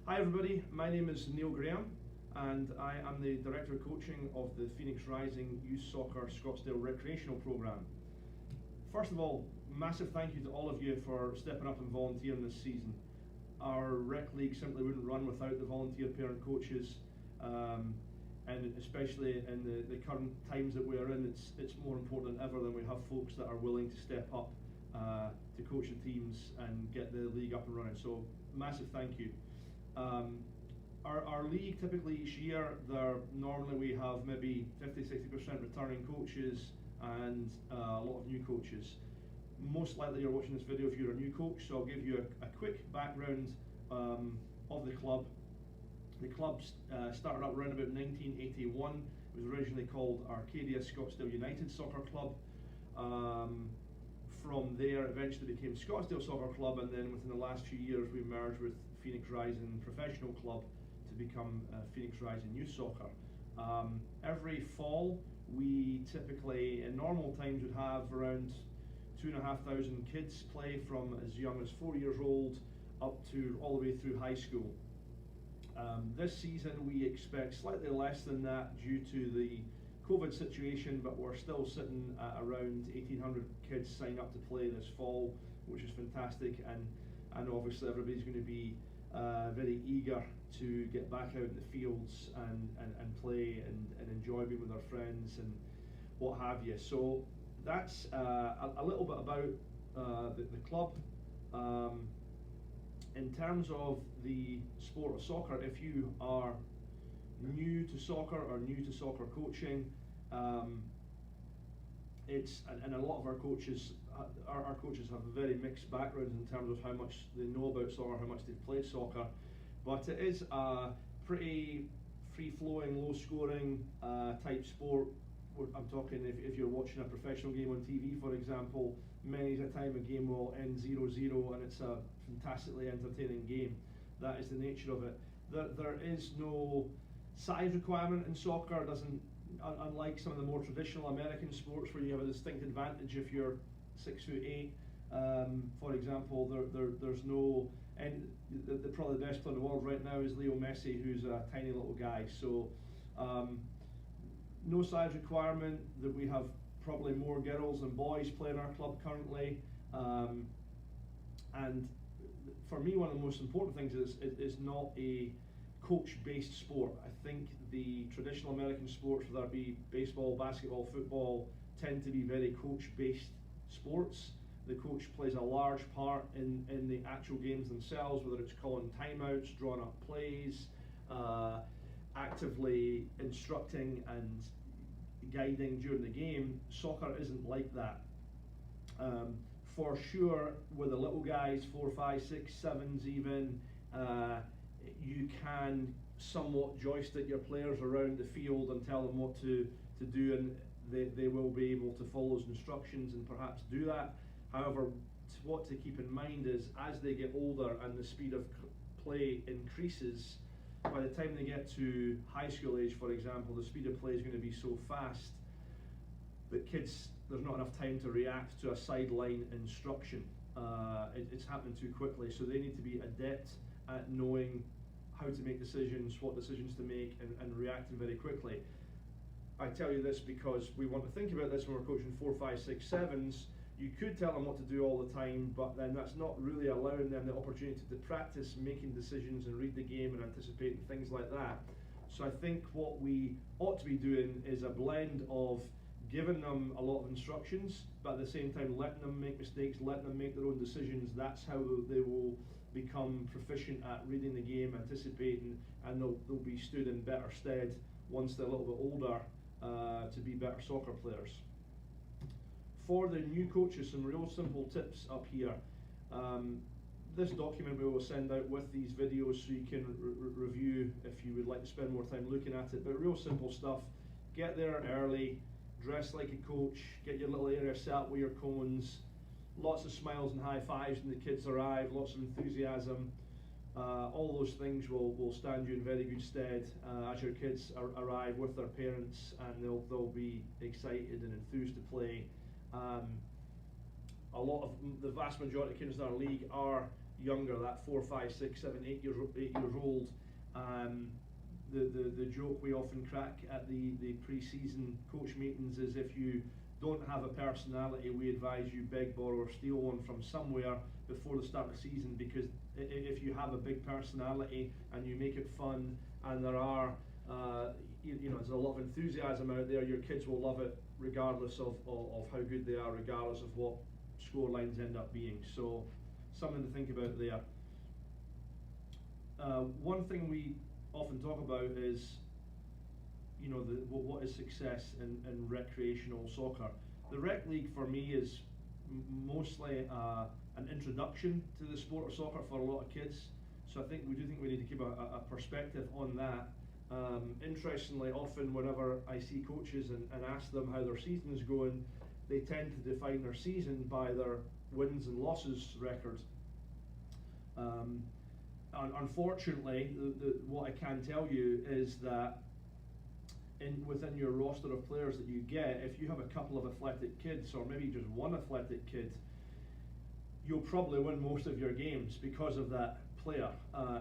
Hi everybody, my name is Neil Graham and I am the Director of Coaching of the Phoenix Rising Youth Soccer Scottsdale Recreational Programme. First of all, massive thank you to all of you for stepping up and volunteering this season. Our rec league simply wouldn't run without the volunteer parent coaches, and especially in the current times that we're in, it's more important than ever that we have folks that are willing to step up to coach the teams and get the league up and running. So massive thank you. Our league typically each year, normally we have maybe 50-60% returning coaches and a lot of new coaches. Most likely you're watching this video if you're a new coach, so I'll give you a quick background of the club. The club started up around about 1981. It was originally called Arcadia Scottsdale United Soccer Club. From there, eventually became Scottsdale Soccer Club, and then within the last few years, we merged with Phoenix Rising Professional Club to become Phoenix Rising Youth Soccer. Every fall, we typically, in normal times, would have around 2,500 kids play from as young as 4 years old up to all the way through high school. This season, we expect slightly less than that due to the COVID situation, but we're still sitting at around 1,800 kids sign up to play this fall, which is fantastic, and obviously everybody's going to be very eager to get back out in the fields and play and enjoy being with their friends and what have you. So that's a little bit about the club. In terms of the sport of soccer, if you are new to soccer or new to soccer coaching, and a lot of our coaches have very mixed backgrounds in terms of how much they know about soccer, how much they've played soccer, but it is a pretty free-flowing, low-scoring type sport. I'm talking if you're watching a professional game on TV, for example, many a time a game will end 0-0 and it's a fantastically entertaining game. That is the nature of it. There is no size requirement in soccer. Unlike some of the more traditional American sports where you have a distinct advantage if you're 6'8", for example, there's no, and probably the best player in the world right now is Leo Messi, who's a tiny little guy. So no size requirement. That we have probably more girls than boys playing our club currently, and for me, one of the most important things is it's not a coach-based sport. I think the traditional American sports, whether it be baseball, basketball, football, tend to be very coach-based sports. The coach plays a large part in the actual games themselves, whether it's calling timeouts, drawing up plays, actively instructing and guiding during the game. Soccer isn't like that. For sure, with the little guys, 4, 5, 6, 7s even, you can somewhat joystick your players around the field and tell them what to do, and they will be able to follow those instructions and perhaps do that. However, what to keep in mind is as they get older and the speed of play increases, by the time they get to high school age, for example, the speed of play is going to be so fast that kids, there's not enough time to react to a sideline instruction. It's happening too quickly, so they need to be adept at knowing how to make decisions, what decisions to make, and reacting very quickly. I tell you this because we want to think about this when we're coaching 4, 5, 6, 7s. You could tell them what to do all the time, but then that's not really allowing them the opportunity to practice making decisions and read the game and anticipating things like that. So I think what we ought to be doing is a blend of giving them a lot of instructions, but at the same time letting them make mistakes, letting them make their own decisions. That's how they will become proficient at reading the game, anticipating, and they'll be stood in better stead once they're a little bit older to be better soccer players. For the new coaches, some real simple tips up here. This document we will send out with these videos so you can review if you would like to spend more time looking at it, but real simple stuff. Get there early, dress like a coach, get your little area set up with your cones, lots of smiles and high fives when the kids arrive, lots of enthusiasm. All those things will stand you in very good stead as your kids arrive with their parents, and they'll be excited and enthused to play. A lot of the vast majority of kids in our league are younger, that 4, 5, 6, 7, 8 years old. The joke we often crack at the pre-season coach meetings is, if you don't have a personality, we advise you beg, borrow or steal one from somewhere before the start of the season, because if you have a big personality and you make it fun, and there are there's a lot of enthusiasm out there, your kids will love it regardless of how good they are, regardless of what score lines end up being. So something to think about there. One thing we often talk about is, what is success in recreational soccer. The rec league for me is mostly an introduction to the sport of soccer for a lot of kids. So I think we need to keep a perspective on that. Interestingly, often whenever I see coaches and ask them how their season is going, they tend to define their season by their wins and losses record. Unfortunately, what I can tell you is that within your roster of players that you get, if you have a couple of athletic kids, or maybe just one athletic kid, you'll probably win most of your games because of that player.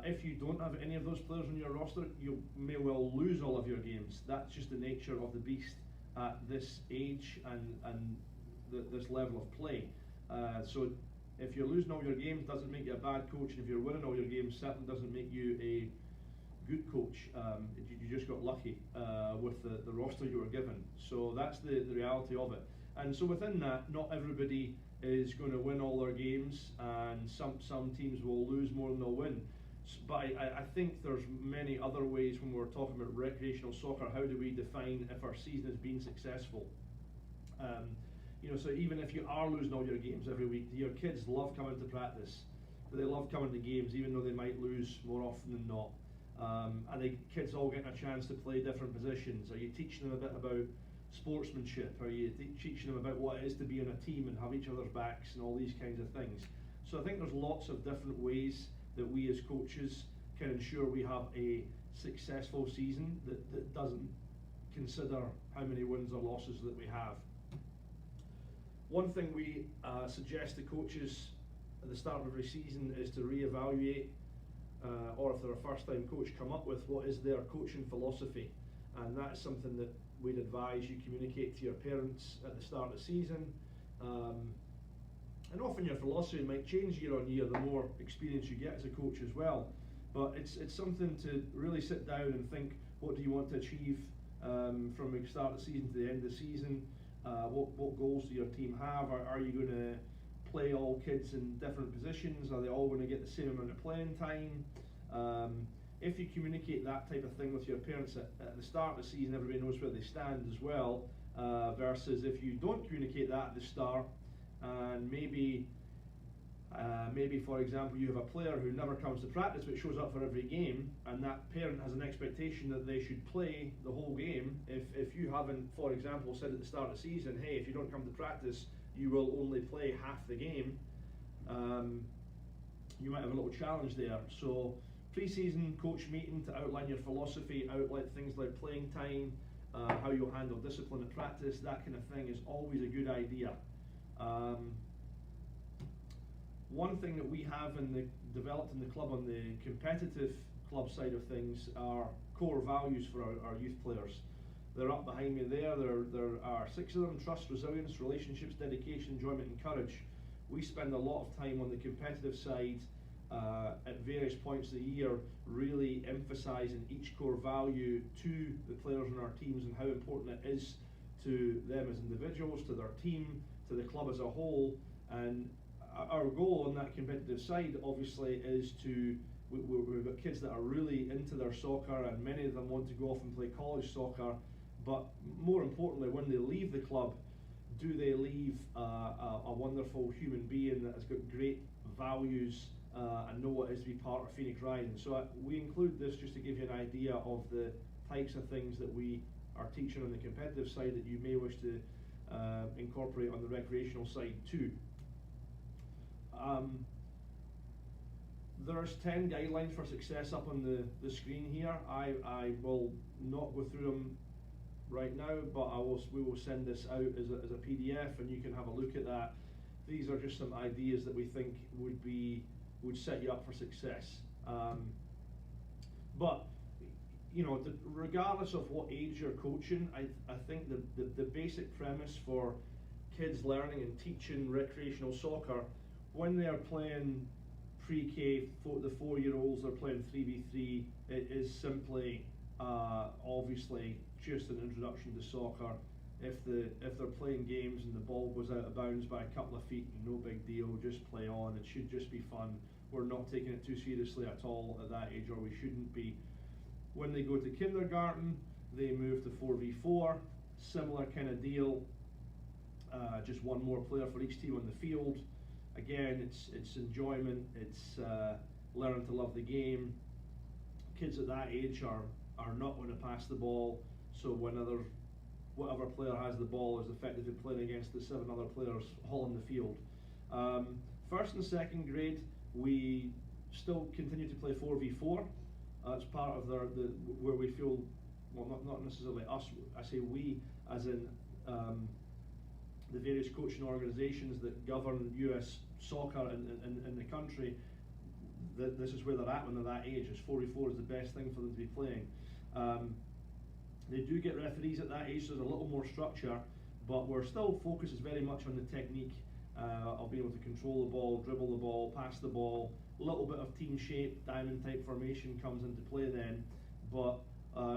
If you don't have any of those players on your roster, you may well lose all of your games. That's just the nature of the beast at this age and this level of play. So if you're losing all your games, doesn't make you a bad coach, and if you're winning all your games, certainly doesn't make you a good coach. You just got lucky with the roster you were given. So that's the reality of it. And so within that, not everybody is going to win all their games, and some teams will lose more than they'll win. But I think there's many other ways when we're talking about recreational soccer. How do we define if our season has been successful? So even if you are losing all your games every week, your kids love coming to practice, but they love coming to games even though they might lose more often than not. And the kids all getting a chance to play different positions. Are you teaching them a bit about sportsmanship? Are you teaching them about what it is to be on a team and have each other's backs and all these kinds of things? So I think there's lots of different ways that we as coaches can ensure we have a successful season that doesn't consider how many wins or losses that we have. One thing we suggest to coaches at the start of every season is to reevaluate, or if they're a first-time coach, come up with what is their coaching philosophy. And that's something that we'd advise you communicate to your parents at the start of the season. And often your philosophy might change year on year the more experience you get as a coach as well. But it's something to really sit down and think, what do you want to achieve from the start of the season to the end of the season? What goals do your team have? Are you going to play all kids in different positions? Are they all going to get the same amount of playing time? If you communicate that type of thing with your parents at the start of the season, everybody knows where they stand as well, versus if you don't communicate that at the start, and maybe for example you have a player who never comes to practice but shows up for every game, and that parent has an expectation that they should play the whole game. If you haven't, for example, said at the start of the season, hey, if you don't come to practice you will only play half the game, you might have a little challenge there. So pre-season coach meeting to outline your philosophy, outline things like playing time, how you'll handle discipline at practice, that kind of thing is always a good idea. One thing that we have developed in the club on the competitive club side of things are core values for our youth players. They're up behind me there. There are 6 of them: trust, resilience, relationships, dedication, enjoyment and courage. We spend a lot of time on the competitive side at various points of the year, really emphasising each core value to the players on our teams and how important it is to them as individuals, to their team, to the club as a whole. And our goal on that competitive side obviously is we've got kids that are really into their soccer, and many of them want to go off and play college soccer, but more importantly, when they leave the club, do they leave a wonderful human being that has got great values and know what it is to be part of Phoenix Rising. So we include this just to give you an idea of the types of things that we are teaching on the competitive side that you may wish to incorporate on the recreational side too. There's 10 guidelines for success up on the screen here. I will not go through them right now, but we will send this out as a PDF, and you can have a look at that. These are just some ideas that we think would would set you up for success. But regardless of what age you're coaching, I think the basic premise for kids learning and teaching recreational soccer, when they're playing pre-K, the 4-year-olds are playing 3v3, it is simply obviously just an introduction to soccer. If they're playing games and the ball goes out of bounds by a couple of feet, no big deal, just play on. It should just be fun. We're not taking it too seriously at all at that age, or we shouldn't be. When they go to kindergarten, they move to 4v4, similar kind of deal, just one more player for each team on the field. Again, it's enjoyment, it's learning to love the game. Kids at that age are not going to pass the ball, so whatever player has the ball is effectively playing against the 7 other players all on the field. First and second grade, we still continue to play 4v4. It's part of where we feel, well, not necessarily us, I say we, as in the various coaching organisations that govern US soccer in the country, that this is where they're at when they're that age. 4v4 is the best thing for them to be playing. They do get referees at that age, so there's a little more structure, but we're still focus is very much on the technique of being able to control the ball, dribble the ball, pass the ball. A little bit of team shape, diamond type formation comes into play then, but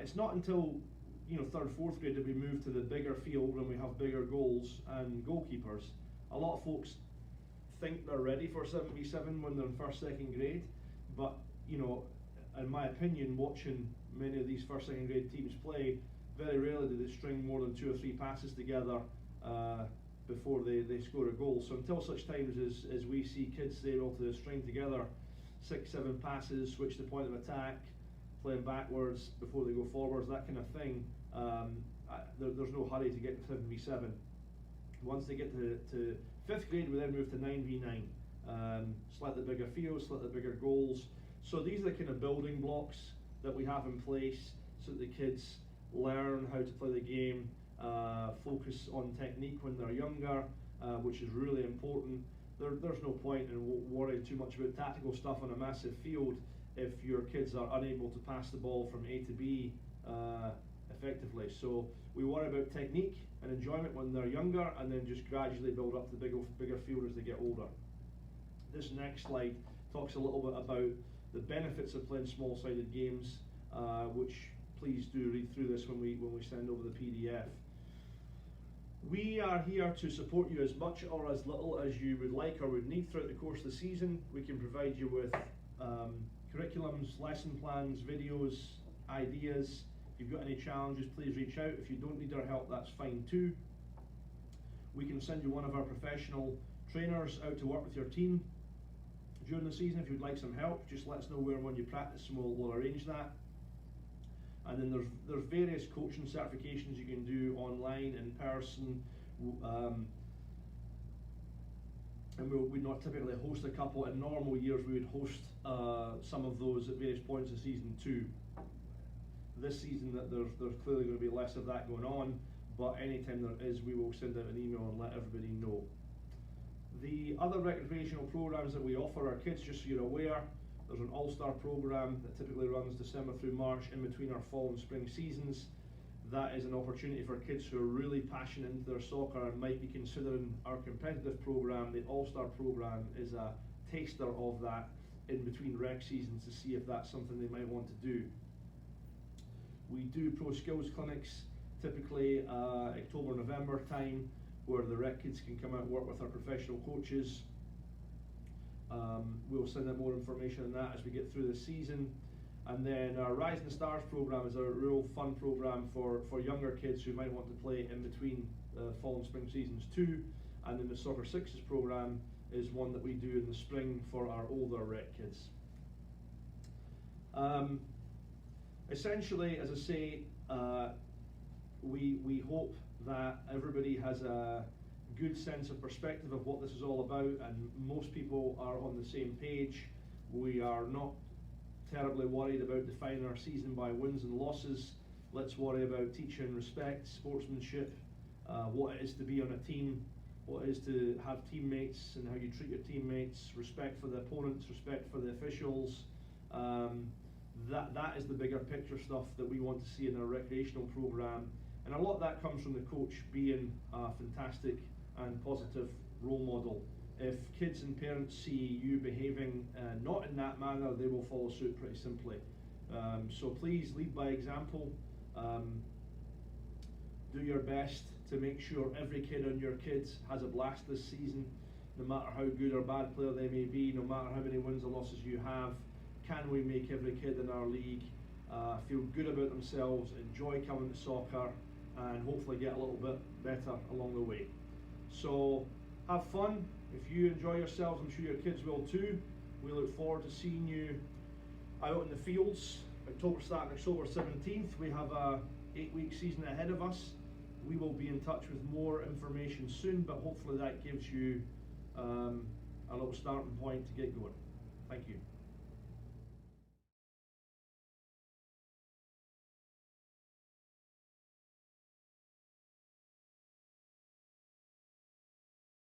it's not until 3rd, 4th grade that we move to the bigger field and we have bigger goals and goalkeepers. A lot of folks think they're ready for 7v7 when they're in 1st, 2nd grade, but in my opinion, watching many of these 1st, 2nd grade teams play, very rarely do they string more than 2 or 3 passes together before they score a goal. So until such times as we see kids able to string together 6, 7 passes, switch the point of attack, playing backwards before they go forwards, that kind of thing, there's no hurry to get to 7v7. Once they get to 5th grade, we then move to 9v9. Slightly bigger fields, slightly bigger goals. So these are the kind of building blocks that we have in place so that the kids learn how to play the game, focus on technique when they're younger, which is really important. There's no point in worrying too much about tactical stuff on a massive field if your kids are unable to pass the ball from A to B effectively. So we worry about technique and enjoyment when they're younger, and then just gradually build up the bigger field as they get older. This next slide talks a little bit about the benefits of playing small-sided games, which please do read through this when we send over the PDF. We are here to support you as much or as little as you would like or would need throughout the course of the season. We can provide you with curriculums, lesson plans, videos, ideas. If you've got any challenges, please reach out. If you don't need our help, that's fine too. We can send you one of our professional trainers out to work with your team during the season. If you'd like some help, just let us know where and when you practice and we'll arrange that. And then there's various coaching certifications you can do online, in person, and we not typically host a couple. In normal years we would host some of those at various points of season too. This season that there's clearly going to be less of that going on, but anytime there is, we will send out an email and let everybody know. The other recreational programs that we offer our kids, just so you're aware, there's an all-star program that typically runs December through March in between our fall and spring seasons. That is an opportunity for kids who are really passionate into their soccer and might be considering our competitive program. The all-star program is a taster of that in between rec seasons to see if that's something they might want to do. We do pro skills clinics, typically October, November time, where the rec kids can come out and work with our professional coaches. We'll send out more information on that as we get through the season. And then our Rising Stars program is a real fun program for younger kids who might want to play in between fall and spring seasons too. And then the Soccer Sixes program is one that we do in the spring for our older rec kids. Essentially, as I say, we hope that everybody has a good sense of perspective of what this is all about, and most people are on the same page. We are not terribly worried about defining our season by wins and losses. Let's worry about teaching respect, sportsmanship, what it is to be on a team, what it is to have teammates and how you treat your teammates, respect for the opponents, respect for the officials. That is the bigger picture stuff that we want to see in our recreational program, and a lot of that comes from the coach being a fantastic and positive role model. If kids and parents see you behaving not in that manner, they will follow suit pretty simply. So please lead by example. Do your best to make sure every kid on your kids has a blast this season, no matter how good or bad player they may be, no matter how many wins or losses you have. Can we make every kid in our league feel good about themselves, enjoy coming to soccer, and hopefully get a little bit better along the way? So have fun. If you enjoy yourselves, I'm sure your kids will too. We look forward to seeing you out in the fields. Starting October 17th, we have a 8-week season ahead of us. We will be in touch with more information soon, but hopefully that gives you a little starting point to get going. Thank you.